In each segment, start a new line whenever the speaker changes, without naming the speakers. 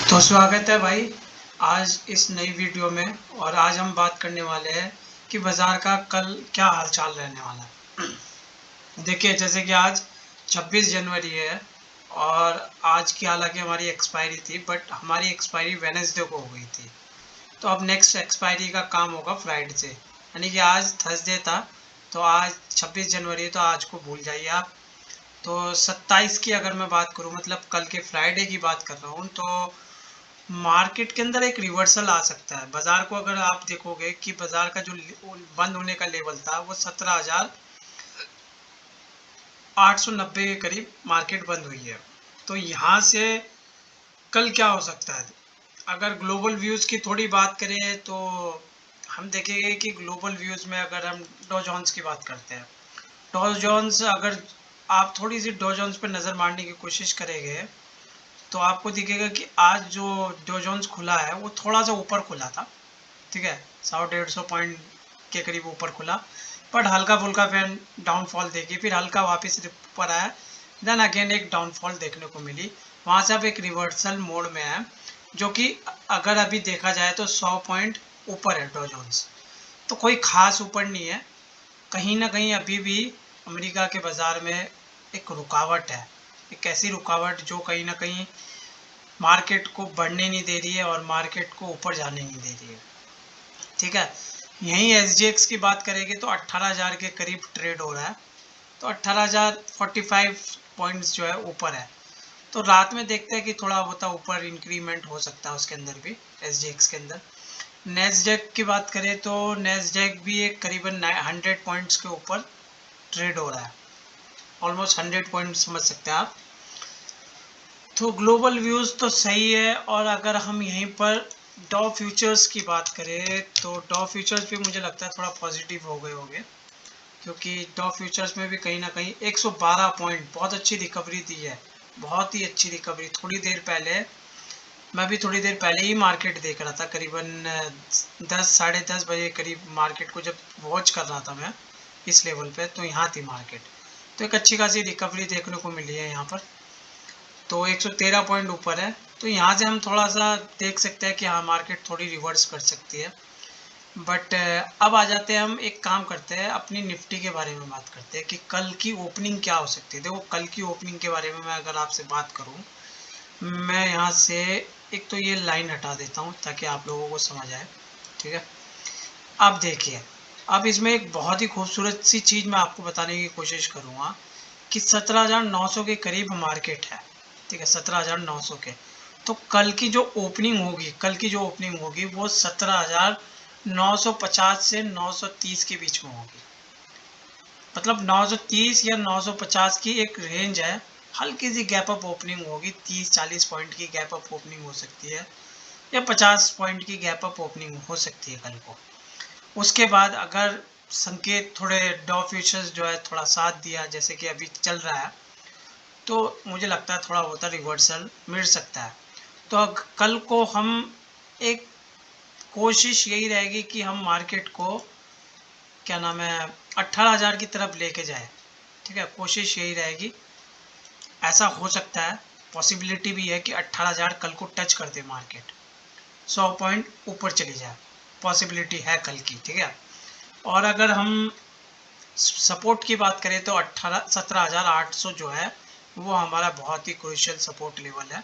तो स्वागत है भाई आज इस नई वीडियो में। और आज हम बात करने वाले हैं कि बाज़ार का कल क्या हालचाल रहने वाला है। देखिए, जैसे कि आज 26 जनवरी है और आज की हालांकि हमारी एक्सपायरी थी, बट हमारी एक्सपायरी वेडनेसडे को हो गई थी। तो अब नेक्स्ट एक्सपायरी का काम होगा फ्राइडे से, यानी कि आज थर्सडे था तो आज 26 जनवरी है, तो आज को भूल जाइए आप। तो 27 की अगर मैं बात करूं, मतलब कल के फ्राइडे की बात कर रहा हूं, तो मार्केट के अंदर एक रिवर्सल आ सकता है। बाजार को अगर आप देखोगे कि बाजार का जो बंद होने का लेवल था वो 17,890 के करीब मार्केट बंद हुई है। तो यहाँ से कल क्या हो सकता है, अगर ग्लोबल व्यूज़ की थोड़ी बात करें तो हम देखेंगे कि ग्लोबल व्यूज़ में अगर हम डॉ जोन्स की बात करते हैं, डॉ जोन्स अगर आप थोड़ी सी डॉ जोन्स पर नज़र मारने की कोशिश करेंगे तो आपको दिखेगा कि आज जो डॉ जोन्स खुला है वो थोड़ा सा ऊपर खुला था। ठीक है, 100-150 पॉइंट के करीब ऊपर खुला, बट हल्का फुल्का फैन डाउनफॉल देखी, फिर हल्का वापस ऊपर आया, देन अगेन एक डाउनफॉल देखने को मिली। वहाँ से अब एक रिवर्सल मोड में है, जो कि अगर अभी देखा जाए तो 100 पॉइंट ऊपर है डॉ जोन्स। तो कोई खास ऊपर नहीं है, कहीं ना कहीं अभी भी अमेरिका के बाज़ार में एक रुकावट है। एक ऐसी रुकावट जो कहीं ना कहीं मार्केट को बढ़ने नहीं दे रही है और मार्केट को ऊपर जाने नहीं दे रही है। ठीक है, यहीं एसजीएक्स की बात करेंगे तो 18,000 के करीब ट्रेड हो रहा है, तो 18,045 पॉइंट्स जो है ऊपर है। तो रात में देखते हैं कि थोड़ा बहुत ऊपर इंक्रीमेंट हो सकता है उसके अंदर भी, एसजीएक्स के अंदर। नेस्डेक की बात करें तो नेस्डेक भी एक करीबन 100 पॉइंट्स के ऊपर ट्रेड हो रहा है, ऑलमोस्ट 100 पॉइंट समझ सकते हैं आप। तो ग्लोबल व्यूज़ तो सही है। और अगर हम यहीं पर डॉ फ्यूचर्स की बात करें तो डॉ फ्यूचर्स भी मुझे लगता है थोड़ा पॉजिटिव हो गए होंगे, क्योंकि डॉ फ्यूचर्स में भी कहीं ना कहीं 112 पॉइंट बहुत अच्छी रिकवरी दी है, बहुत ही अच्छी रिकवरी। थोड़ी देर पहले मैं भी थोड़ी देर पहले ही मार्केट देख रहा था, करीबन 10 साढ़े 10 बजे करीब मार्केट को जब वॉच कर रहा था मैं इस लेवल पे, तो यहाँ थी मार्केट। तो एक अच्छी खासी रिकवरी देखने को मिली है यहाँ पर, तो 113 पॉइंट ऊपर है। तो यहाँ से हम थोड़ा सा देख सकते हैं कि हाँ मार्केट थोड़ी रिवर्स कर सकती है। बट अब आ जाते हैं, हम एक काम करते हैं, अपनी निफ्टी के बारे में बात करते हैं कि कल की ओपनिंग क्या हो सकती है। देखो, कल की ओपनिंग के बारे में मैं अगर आपसे बात करूँ, मैं यहाँ से एक तो ये लाइन हटा देता हूँ ताकि आप लोगों को समझ आए। ठीक है, अब देखिए, अब इसमें एक बहुत ही खूबसूरत सी चीज़ मैं आपको बताने की कोशिश करूँगा कि 17,900 के करीब मार्केट है। ठीक है, 17,900 के। तो कल की जो ओपनिंग होगी, कल की जो ओपनिंग होगी वो 17,950 से 930 के बीच में होगी। मतलब 930 या 950 की एक रेंज है। हल्की सी गैप अप ओपनिंग होगी, 30-40 पॉइंट की गैप अप ओपनिंग हो सकती है, या 50 पॉइंट की गैप अप ओपनिंग हो सकती है कल को। उसके बाद अगर संकेत थोड़े डॉ फ्यूचर्स जो है थोड़ा साथ दिया, जैसे कि अभी चल रहा है, तो मुझे लगता है थोड़ा बहुत रिवर्सल मिल सकता है। तो कल को हम एक कोशिश यही रहेगी कि हम मार्केट को क्या नाम है 18,000 की तरफ लेके जाए। ठीक है, कोशिश यही रहेगी। ऐसा हो सकता है, पॉसिबिलिटी भी है कि 18,000 कल को टच कर दे मार्केट, 100 पॉइंट ऊपर चली जाए, पॉसिबिलिटी है कल की। ठीक है, और अगर हम सपोर्ट की बात करें तो 17,800 जो है वो हमारा बहुत ही क्रूशियल सपोर्ट लेवल है,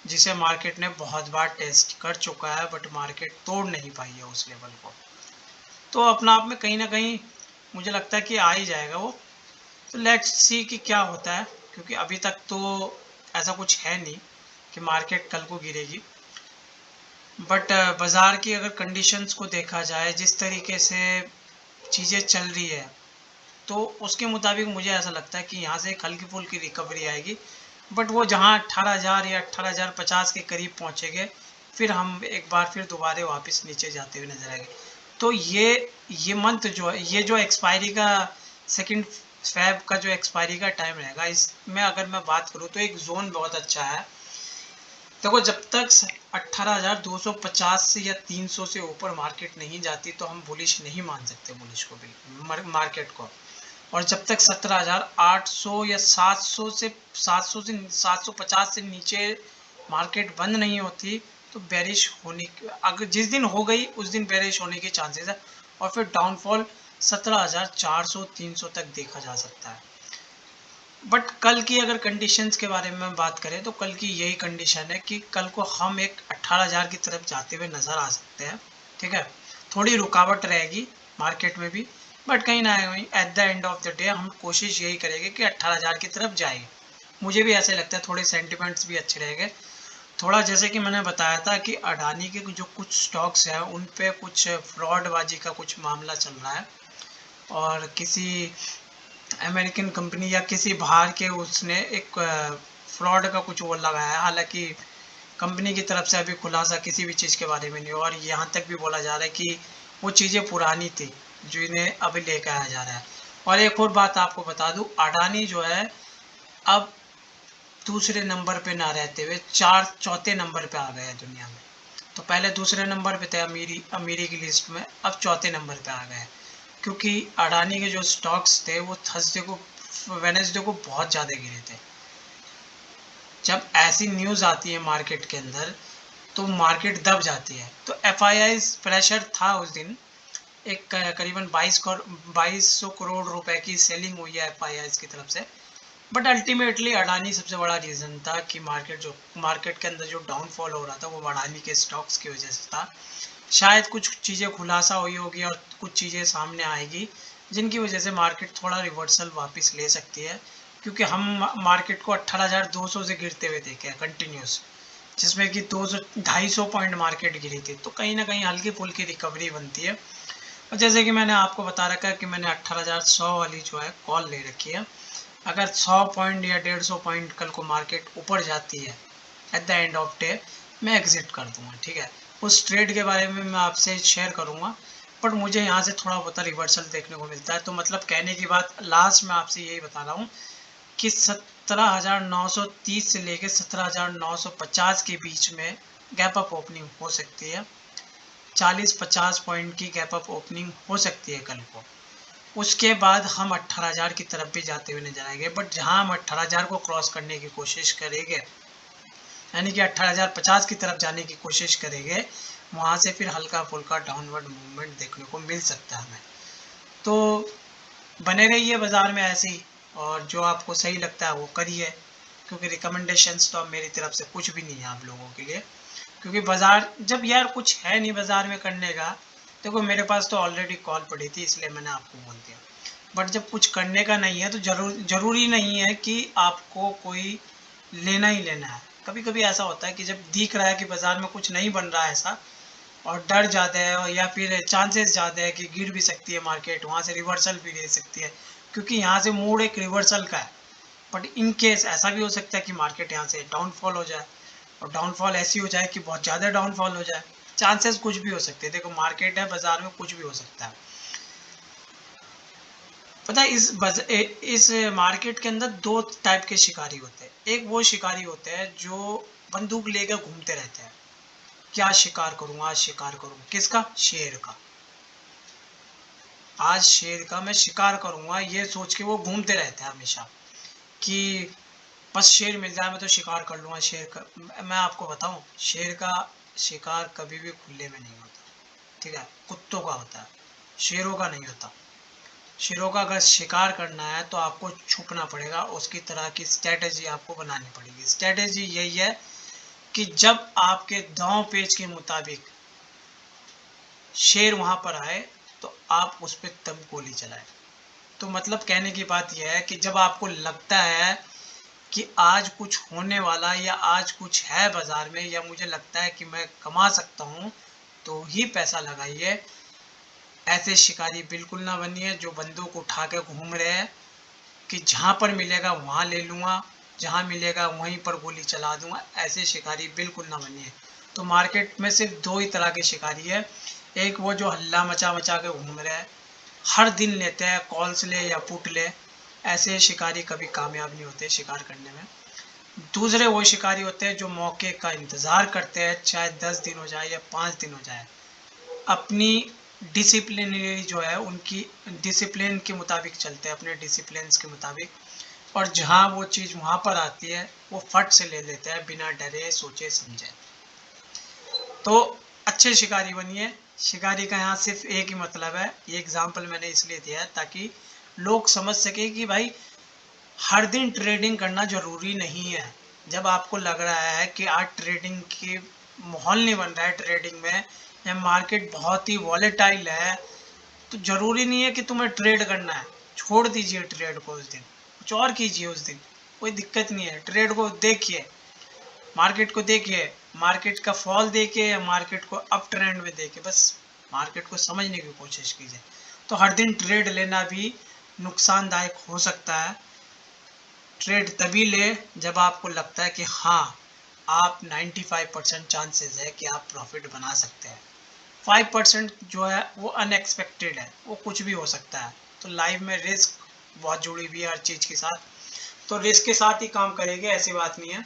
जिसे मार्केट ने बहुत बार टेस्ट कर चुका है, बट मार्केट तोड़ नहीं पाई है उस लेवल को। तो अपना आप में कहीं ना कहीं मुझे लगता है कि आ ही जाएगा वो। तो लेट्स सी कि क्या होता है, क्योंकि अभी तक तो ऐसा कुछ है नहीं कि मार्केट कल को गिरेगी। बट बाज़ार की अगर कंडीशंस को देखा जाए, जिस तरीके से चीज़ें चल रही है, तो उसके मुताबिक मुझे ऐसा लगता है कि यहाँ से एक हल्की फुल्की रिकवरी आएगी। बट वो जहाँ 18,000 या 18,050 के करीब पहुँचेंगे, फिर हम एक बार फिर दोबारा वापस नीचे जाते हुए नजर आएंगे। तो ये मंथ जो है, ये जो एक्सपायरी का सेकंड फेब का जो एक्सपायरी का टाइम रहेगा, इसमें अगर मैं बात करूँ तो एक जोन बहुत अच्छा है। देखो, जब तक 18,250 से या 300 से ऊपर मार्केट नहीं जाती तो हम बुलिश नहीं मान सकते, बुलिश को भी, मार्केट को। और जब तक 17,800 या 700 से 750 से नीचे मार्केट बंद नहीं होती तो बेरिश होने अगर जिस दिन हो गई उस दिन बेरिश होने के चांसेस है, और फिर डाउनफॉल 17,400-300 तक देखा जा सकता है। बट कल की अगर कंडीशंस के बारे में बात करें तो कल की यही कंडीशन है कि कल को हम एक 18,000 की तरफ जाते हुए नज़र आ सकते हैं। ठीक है, थोड़ी रुकावट रहेगी मार्केट में भी, बट कहीं ना कहीं at the end of the day हम कोशिश यही करेंगे कि 18,000 की तरफ जाए। मुझे भी ऐसे लगता है, थोड़े सेंटिमेंट्स भी अच्छे रहेंगे। थोड़ा जैसे कि मैंने बताया था कि अडानी के जो कुछ स्टॉक्स हैं उन पे कुछ फ्रॉडबाजी का कुछ मामला चल रहा है, और किसी अमेरिकन कंपनी या किसी बाहर के उसने एक फ्रॉड का कुछ वो लगाया है। हालांकि कंपनी की तरफ से अभी खुलासा किसी भी चीज़ के बारे में नहीं, और यहाँ तक भी बोला जा रहा है कि वो चीज़ें पुरानी थी जो इन्हें अभी लेकर आया जा रहा है। और एक और बात आपको बता दूं, अडानी जो है अब दूसरे नंबर पे ना रहते हुए चौथे नंबर पे आ गए हैं दुनिया में। तो पहले दूसरे नंबर पे थे अमीरी की लिस्ट में, अब चौथे नंबर पे आ गए हैं, क्योंकि अडानी के जो स्टॉक्स थे वो वेनेसडे को बहुत ज़्यादा गिरे थे। जब ऐसी न्यूज़ आती है मार्केट के अंदर तो मार्केट दब जाती है। तो एफआईआई प्रेशर था उस दिन, एक करीबन 2200 करोड़ रुपए की सेलिंग हुई है एफआईआई की तरफ से। बट अल्टीमेटली अडानी सबसे बड़ा रीज़न था कि मार्केट के अंदर जो डाउनफॉल हो रहा था वो अडानी के स्टॉक्स की वजह से था। शायद कुछ चीज़ें खुलासा हुई होगी और कुछ चीज़ें सामने आएगी जिनकी वजह से मार्केट थोड़ा रिवर्सल वापस ले सकती है, क्योंकि हम मार्केट को 18,200 से गिरते हुए देखे हैं कंटिन्यूस, जिसमें कि 200-250 पॉइंट मार्केट गिरी थी। तो कहीं ना कहीं हल्की फुल्की रिकवरी बनती है। और जैसे कि मैंने आपको बता रखा है कि मैंने 18,100 वाली जो है कॉल ले रखी है। अगर 100 पॉइंट या 150 पॉइंट कल को मार्केट ऊपर जाती है at the end of day, मैं एग्जिट कर दूंगा। ठीक है, उस ट्रेड के बारे में मैं आपसे शेयर करूंगा, बट मुझे यहाँ से थोड़ा बहुत रिवर्सल देखने को मिलता है। तो मतलब कहने की बात लास्ट में आपसे यही बता रहा हूँ कि 17,930 से लेकर 17,950 के बीच में गैप अप ओपनिंग हो सकती है। 40-50 पॉइंट की गैप अप ओपनिंग हो सकती है कल को। उसके बाद हम 18,000 की तरफ भी जाते हुए नजर आएंगे, बट जहां हम 18,000 को क्रॉस करने की कोशिश करेंगे, यानी कि 18,050 की तरफ जाने की कोशिश करेंगे, वहां से फिर हल्का फुल्का डाउनवर्ड मूवमेंट देखने को मिल सकता है हमें। तो बने रहिए बाज़ार में ऐसे ही, और जो आपको सही लगता है वो करिए, क्योंकि रिकमेंडेशंस तो अब मेरी तरफ से कुछ भी नहीं है आप लोगों के लिए। क्योंकि बाज़ार जब यार कुछ है नहीं बाज़ार में करने का, देखो मेरे पास तो ऑलरेडी कॉल पड़ी थी इसलिए मैंने आपको बोल दिया। बट जब कुछ करने का नहीं है तो ज़रूरी नहीं है कि आपको कोई लेना ही लेना है। कभी कभी ऐसा होता है कि जब दिख रहा है कि बाज़ार में कुछ नहीं बन रहा है ऐसा, और डर ज़्यादा है, और या फिर चांसेस ज़्यादा है कि गिर भी सकती है मार्केट, वहाँ से रिवर्सल भी ले सकती है, क्योंकि यहाँ से मूड एक रिवर्सल का है। बट इन केस ऐसा भी हो सकता है कि मार्केट यहाँ से डाउनफॉल हो जाए, और डाउनफॉल ऐसी हो जाए कि बहुत ज़्यादा डाउनफॉल हो जाए। चांसेस कुछ भी हो सकते हैं, देखो मार्केट है, बाज़ार में कुछ भी हो सकता है। पता है इस मार्केट के अंदर दो टाइप के शिकारी होते हैं। एक वो शिकारी होते हैं जो बंदूक लेकर घूमते रहते हैं, क्या शिकार करूं, आज शिकार करूं, किसका, शेर का। आज शेर का मैं शिकार करूंगा ये सोच के वो घूमते रहते हैं हमेशा, कि बस शेर मिल जाए मैं तो शिकार कर लूंगा शेर का। मैं आपको बताऊं, शेर का शिकार कभी भी खुले में नहीं होता। ठीक है, कुत्तों का होता है, शेरों का नहीं होता। शेरों का अगर शिकार करना है तो आपको छुपना पड़ेगा, उसकी तरह की स्ट्रेटेजी आपको बनानी पड़ेगी। स्ट्रेटेजी यही है कि जब आपके दांव पेच के मुताबिक शेर वहां पर आए तो आप उस पर तब गोली चलाएं। तो मतलब कहने की बात यह है कि जब आपको लगता है कि आज कुछ होने वाला, या आज कुछ है बाजार में, या मुझे लगता है कि मैं कमा सकता हूं, तो ही पैसा लगाइए। ऐसे शिकारी बिल्कुल ना बनिए जो बंदूक उठा के घूम रहे हैं कि जहाँ पर मिलेगा वहाँ ले लूँगा, जहाँ मिलेगा वहीं पर गोली चला दूंगा। ऐसे शिकारी बिल्कुल ना बनिए। तो मार्केट में सिर्फ दो ही तरह के शिकारी है, एक वो जो हल्ला मचा मचा के घूम रहे हैं, हर दिन लेते हैं कॉल्स ले या पुट ले, ऐसे शिकारी कभी कामयाब नहीं होते शिकार करने में। दूसरे वो शिकारी होते हैं जो मौके का इंतज़ार करते हैं, चाहे 10 दिन हो जाए या 5 दिन हो जाए, अपनी डिसिप्लिनरी जो है उनकी डिसिप्लिन के मुताबिक चलते हैं, अपने डिसिप्लिन के मुताबिक। और जहाँ वो चीज़ वहाँ पर आती है वो फट से ले लेते हैं बिना डरे सोचे समझे। तो अच्छे शिकारी बनिए। शिकारी का यहाँ सिर्फ एक ही मतलब है, ये एग्जाम्पल मैंने इसलिए दिया है ताकि लोग समझ सके कि भाई हर दिन ट्रेडिंग करना ज़रूरी नहीं है। जब आपको लग रहा है कि आज ट्रेडिंग की माहौल नहीं बन रहा है ट्रेडिंग में, या मार्केट बहुत ही वॉलेटाइल है, तो ज़रूरी नहीं है कि तुम्हें ट्रेड करना है। छोड़ दीजिए ट्रेड को उस दिन, कुछ और कीजिए उस दिन, कोई दिक्कत नहीं है। ट्रेड को देखिए, मार्केट को देखिए, मार्केट का फॉल देखिए या मार्केट को अप ट्रेंड में देखिए, बस मार्केट को समझने की कोशिश कीजिए। तो हर दिन ट्रेड लेना भी नुकसानदायक हो सकता है। ट्रेड तभी ले जब आपको लगता है कि हाँ, आप 95% चांसेस है कि आप प्रॉफिट बना सकते हैं। 5% जो है वो अनएक्सपेक्टेड है, वो कुछ भी हो सकता है। तो लाइफ में रिस्क बहुत जुड़ी हुई है हर चीज़ के साथ, तो रिस्क के साथ ही काम करेंगे, ऐसी बात नहीं है।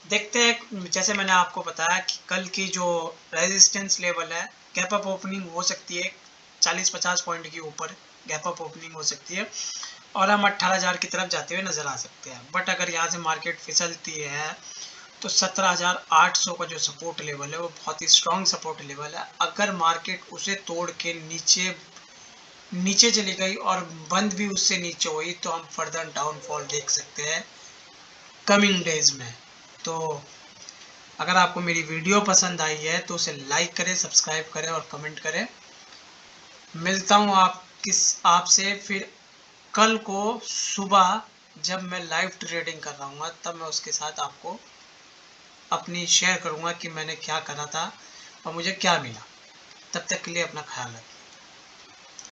देखते हैं, जैसे मैंने आपको बताया कि कल की जो रेजिस्टेंस लेवल है, गैप अप ओपनिंग हो सकती है 40-50 पॉइंट के ऊपर गैप अप ओपनिंग हो सकती है और हम 18,000 की तरफ जाते हुए नजर आ सकते हैं। बट अगर यहाँ से मार्केट फिसलती है तो 17,800 का जो सपोर्ट लेवल है वो बहुत ही स्ट्रॉन्ग सपोर्ट लेवल है। अगर मार्केट उसे तोड़ के नीचे नीचे चली गई और बंद भी उससे नीचे हुई तो हम फर्दर डाउनफॉल देख सकते हैं कमिंग डेज में। तो अगर आपको मेरी वीडियो पसंद आई है तो उसे लाइक करें, सब्सक्राइब करें और कमेंट करें। मिलता हूँ आपसे फिर कल को सुबह, जब मैं लाइव ट्रेडिंग कर रहा हूँ तब मैं उसके साथ आपको अपनी शेयर करूँगा कि मैंने क्या करा था और मुझे क्या मिला। तब तक के लिए अपना ख्याल रखें।